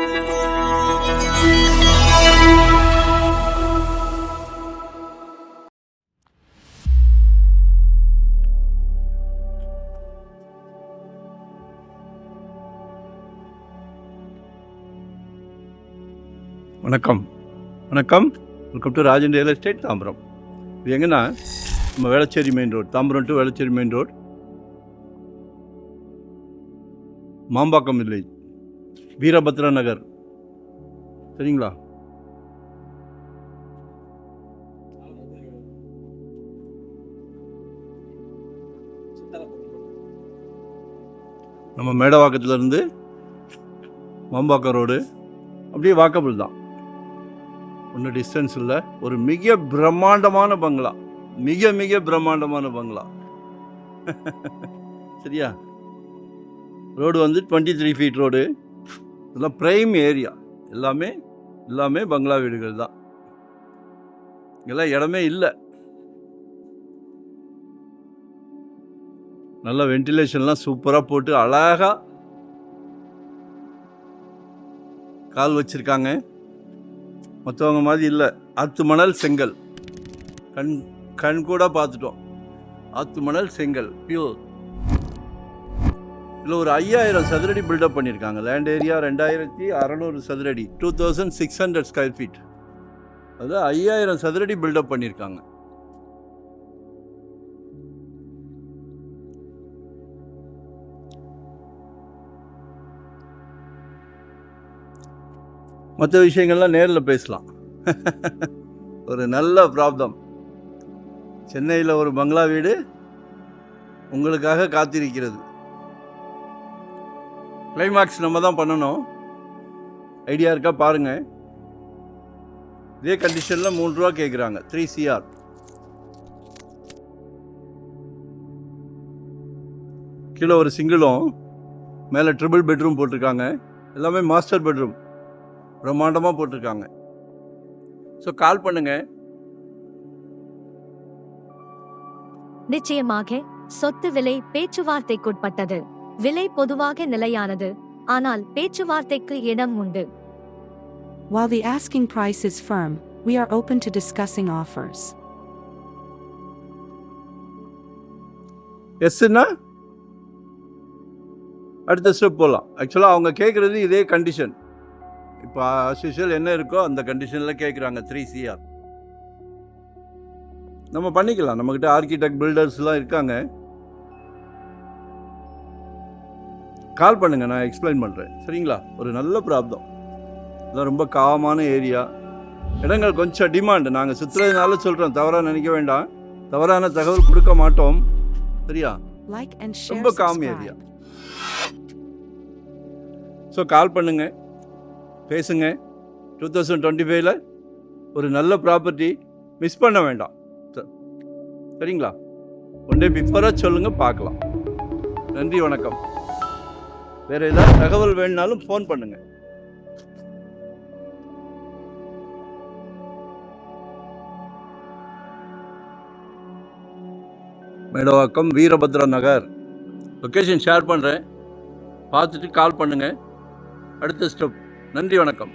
வணக்கம் வணக்கம் welcome to Rajan real estate Tambaram. இது எங்கன்னா நம்ம Velachery main road, Tambaram to Velachery main road, Mambakkam village, Veerabhadra Nagar. சரிங்களா? நம்ம மேடவாக்கத்துலேருந்து மாம்பாக்கம் ரோடு அப்படியே வாக்கபிள் தான், ஒன்றும் டிஸ்டன்ஸ் இல்லை. ஒரு மிக பிரம்மாண்டமான பங்களா, மிக மிக பிரம்மாண்டமான பங்களா. சரியா? ரோடு வந்து 23 ஃபீட் ரோடு. இதெல்லாம் ப்ரைம் ஏரியா. எல்லாமே பங்களா வீடுகள் தான். இங்கெல்லாம் இடமே இல்லை. நல்லா வென்டிலேஷன்லாம் சூப்பராக போட்டு அழகாக கால் வச்சுருக்காங்க. மற்றவங்க மாதிரி இல்லை. ஆற்று மணல் செங்கல், கண் கூட பார்த்துட்டோம். ஆற்று மணல் செங்கல் பியூர். இதில் ஒரு 5000 சதுரடி பில்டப் பண்ணியிருக்காங்க. லேண்ட் ஏரியா 2600 சதுரடி, 2600 ஸ்கொயர் ஃபீட். அதில் 5000 சதுரடி பில்டப் பண்ணியிருக்காங்க. மற்ற விஷயங்கள்லாம் நேரில் பேசலாம். ஒரு நல்ல ப்ராப்ளம். சென்னையில் ஒரு பங்களா வீடு உங்களுக்காக காத்திருக்கிறது. கிளைமாக்ஸ் நம்ம தான் பண்ணணும். ஐடியா இருக்கா பாருங்கள். இதே கண்டிஷனில் 3 ரூபா கேட்குறாங்க. 3 CR. கீழே ஒரு சிங்கிளும் மேலே ட்ரிபிள் பெட்ரூம் போட்டிருக்காங்க. எல்லாமே மாஸ்டர் பெட்ரூம் பிரம்மாண்டமாக போட்டிருக்காங்க. ஸோ கால் பண்ணுங்க. நிச்சயமாக சொத்து விலை பேச்சுவார்த்தைக்குட்பட்டது. விலை பொதுவாக நிலையானது, ஆனால் பேச்சுவார்த்தைக்கு இடம் உண்டு. While the asking price is firm, we are open to discussing offers. எஸ்ன்னா அடுத்த ஸ்டெப் போகலாம். ஆக்சுவலாக அவங்க கேட்குறது இதே கண்டிஷன். இப்போ அஸ்யூஷுவல் என்ன இருக்கோ அந்த கண்டிஷனில் கேட்குறாங்க. 3 CR. நம்ம பண்ணிக்கலாம். நம்மக்கிட்ட ஆர்கிடெக்ட் பில்டர்ஸ்லாம் இருக்காங்க. கால் பண்ணுங்கள், நான் எக்ஸ்பிளைன் பண்ணுறேன். சரிங்களா? ஒரு நல்ல ப்ராப்ளம். இதான் ரொம்ப காமான ஏரியா. இடங்கள் கொஞ்சம் டிமாண்ட். நாங்கள் சுற்றுறதுனால சொல்கிறோம், தவறாக நினைக்க வேண்டாம். தவறான தகவல் கொடுக்க மாட்டோம். சரியா? ரொம்ப காம் ஏரியா. ஸோ கால் பண்ணுங்க, பேசுங்க. 2025 ஒரு நல்ல ப்ராப்பர்ட்டி மிஸ் பண்ண வேண்டாம். சரிங்களா? ஒன் டே பிஃபோராக சொல்லுங்கள், பார்க்கலாம். நன்றி, வணக்கம். வேறு ஏதாவது தகவல் வேணுனாலும் ஃபோன் பண்ணுங்கள். மேடவாக்கம், வீரபத்ரா நகர். லொக்கேஷன் ஷேர் பண்ணுறேன், பார்த்துட்டு கால் பண்ணுங்கள். அடுத்த ஸ்டெப். நன்றி, வணக்கம்.